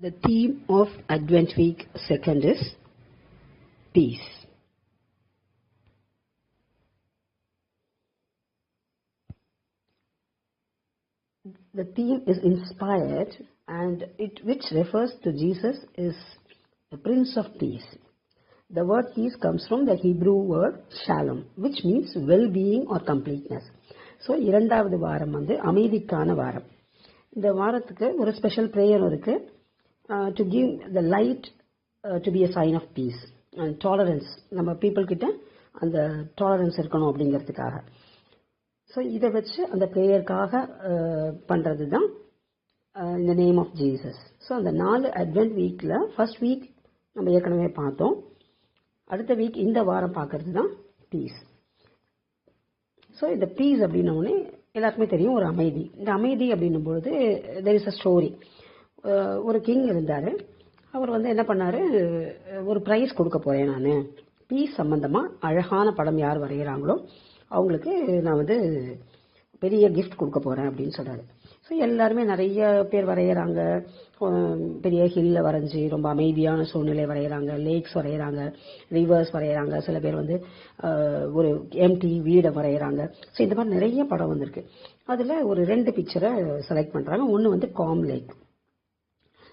The theme of Advent Week 2nd is peace. The theme is inspired and which refers to Jesus is the Prince of Peace. The word peace comes from the Hebrew word shalom, which means well-being or completeness. So, இரண்டாவது வாரம் அமைதிக்கான வாரம். இந்த வாரத்துக்கு ஒரு special prayer இருக்கு. To give the light to be a sign of peace and tolerance. நம்ம people கிட்ட அந்த tolerance இருக்கணும் அப்படிங்கிறதுக்காக. ஸோ இதை வச்சு அந்த ப்ரேயருக்காக பண்ணுறது தான் in the name of Jesus. So அந்த 4 அட்வென்ட் வீக்கில் ஃபர்ஸ்ட் வீக் நம்ம ஏற்கனவே பார்த்தோம். அடுத்த வீக் இந்த வாரம் பார்க்கறது தான் பீஸ். ஸோ இந்த பீஸ் அப்படின்னோடனே எல்லாருக்குமே தெரியும் ஒரு அமைதி. இந்த அமைதி அப்படின்னும் பொழுது there is a story. ஒரு கிங் இருந்தார். அவர் என்ன பண்ணார், ஒரு ப்ரைஸ் கொடுக்க போகிறேன் நான், பீஸ் சம்பந்தமாக அழகான படம் யார் வரைகிறாங்களோ அவங்களுக்கு நான் பெரிய கிஃப்ட் கொடுக்க போகிறேன் அப்படின்னு சொல்கிறாரு. ஸோ எல்லாருமே நிறைய பேர் வரைகிறாங்க. பெரிய ஹில்ல வரைஞ்சி ரொம்ப அமைதியான சூழ்நிலை வரைகிறாங்க, லேக்ஸ் வரைகிறாங்க, ரிவர்ஸ் வரைகிறாங்க. சில பேர் ஒரு எம்டி வீடை வரைகிறாங்க. ஸோ இந்த மாதிரி நிறைய படம் வந்திருக்கு. அதில் ஒரு 2 பிக்சரை செலக்ட் பண்ணுறாங்க. ஒன்று calm lake.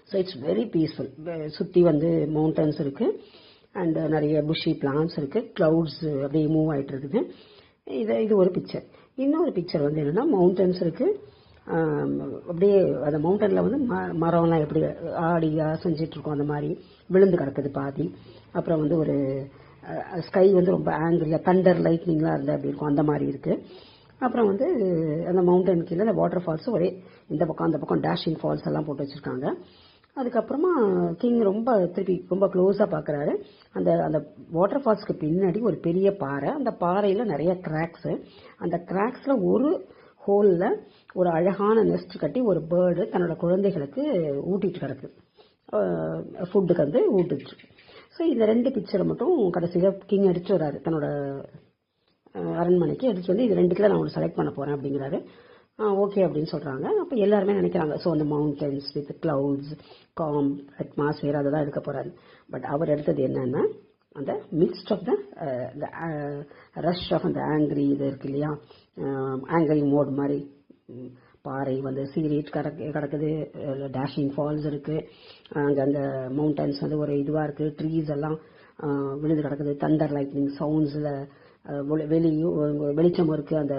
So it's very peaceful. சுற்றி மவுண்டன்ஸ் இருக்குது அண்ட் நிறைய புஷி பிளான்ஸ் இருக்குது, க்ளவுட்ஸ் அப்படியே மூவ் ஆகிட்டு இருக்குது. இது ஒரு பிக்சர். இன்னொரு பிக்சர் என்னென்னா மவுண்டன்ஸ் இருக்குது. அப்படியே அந்த மவுண்டனில் மரம்லாம் எப்படி ஆடி அசைஞ்சிட்ருக்கோம் அந்த மாதிரி விழுந்து கிடக்குது பாதி. அப்புறம் ஒரு ஸ்கை ரொம்ப ஆங்கிளில் தண்டர் லைட்னிங்லாம் இருந்தால் அப்படி இருக்கும், அந்த மாதிரி இருக்குது. அப்புறம் அந்த மவுண்டன் கீழே அந்த வாட்டர் ஃபால்ஸும் ஒரே இந்த பக்கம் அந்த பக்கம் டேஷிங் ஃபால்ஸ் எல்லாம் போட்டு வச்சுருக்காங்க. அதுக்கப்புறமா கிங் திருப்பி ரொம்ப க்ளோஸாக பார்க்குறாரு. அந்த வாட்டர் ஃபால்ஸ்க்கு பின்னாடி ஒரு பெரிய பாறை, அந்த பாறையில் நிறைய கிராக்ஸு. அந்த கிராக்ஸில் ஒரு ஹோலில் ஒரு அழகான நெஸ்ட் கட்டி ஒரு பேர்டு தன்னோட குழந்தைகளுக்கு ஊட்டிட்டு கிடக்கு, ஃபுட்டுக்கு ஊட்டுச்சு. ஸோ இந்த 2 பிக்சரை மட்டும் கடைசியில் கிங் எடுத்து வராரு தன்னோட அரண்மனைக்கு. எடுத்து இது 2த்துல நான் செலக்ட் பண்ண போகிறேன் அப்படிங்கிறாரு. ஓகே அப்படின்னு சொல்கிறாங்க. அப்போ எல்லாருமே நினைக்கிறாங்க ஸோ அந்த mountains with clouds, calm atmosphere அதை தான் எடுக்க போகிறாரு. பட் அவர் எடுத்தது என்னன்னா அந்த mixed of the rush of அந்த ஆங்கிரி இது இருக்கு இல்லையா, ஆங்கிரி மோட் மாதிரி. பாறை சீரீட் கிடக்குது, டேஷிங் ஃபால்ஸ் இருக்குது, அங்கே மவுண்டன்ஸ் ஒரு இதுவாக இருக்குது, ட்ரீஸ் எல்லாம் விழுந்து கிடக்குது, தண்டர் லைட்னிங் சவுண்ட்ஸில் வெளிச்சம் இருக்குது, அந்த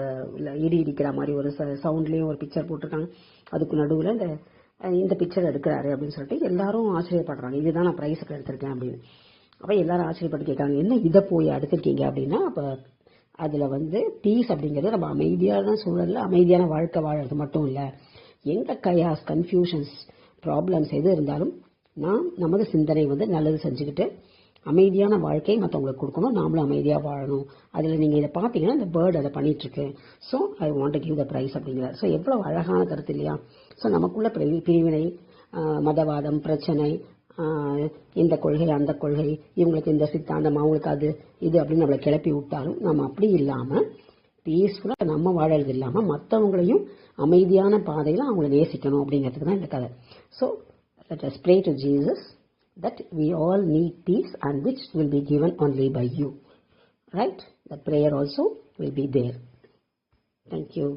இடி இடிக்கிற மாதிரி ஒரு சவுண்ட்லேயும் ஒரு பிக்சர் போட்டிருக்காங்க. அதுக்கு நடுவில் இந்த பிக்சர் எடுக்கிறாரு அப்படின்னு சொல்லிட்டு எல்லாரும் ஆச்சரியப்படுறாங்க. இதுதான் நான் ப்ரைஸுக்கு எடுத்திருக்கேன் அப்படின்னு. அப்போ எல்லாரும் ஆச்சரியப்பட்டு கேட்குறாங்க, என்ன இதை போய் எடுத்திருக்கீங்க அப்படின்னா. அப்போ அதில் பீஸ் அப்படிங்கிறது நம்ம அமைதியான சூழலில் அமைதியான வாழ்க்கை வாழறது மட்டும் இல்லை, எங்கள் கயாஸ் கன்ஃபியூஷன்ஸ் ப்ராப்ளம்ஸ் எது இருந்தாலும் நமது சிந்தனை நல்லது செஞ்சுக்கிட்டு அமைதியான வாழ்க்கை மற்றவங்களுக்கு கொடுக்கணும், நாமளும் அமைதியாக வாழணும். அதில் நீங்கள் இதை பார்த்தீங்கன்னா இந்த பேர்டு அதை பண்ணிகிட்ருக்கு. So I want to give the prize அப்படிங்கிறார். ஸோ எவ்வளோ அழகான கருத்து இல்லையா. ஸோ நமக்குள்ள பிரிவினை, மதவாதம், பிரச்சனை, இந்த கொள்கை அந்த கொள்கை, இவங்களுக்கு இந்த சித்தாந்தம் அவங்களுக்கு அது இது அப்படின்னு நம்மளை கிளப்பி விட்டாலும் நம்ம அப்படி இல்லாமல் பீஸ்ஃபுல்லாக நம்ம வாழறது இல்லாமல் மற்றவங்களையும் அமைதியான பாதையில் அவங்களை நேசிக்கணும் அப்படிங்கிறதுக்கு தான் இந்த கதை. So let us pray to Jesus that we all need peace and which will be given only by you. Right? The prayer also will be there. Thank you.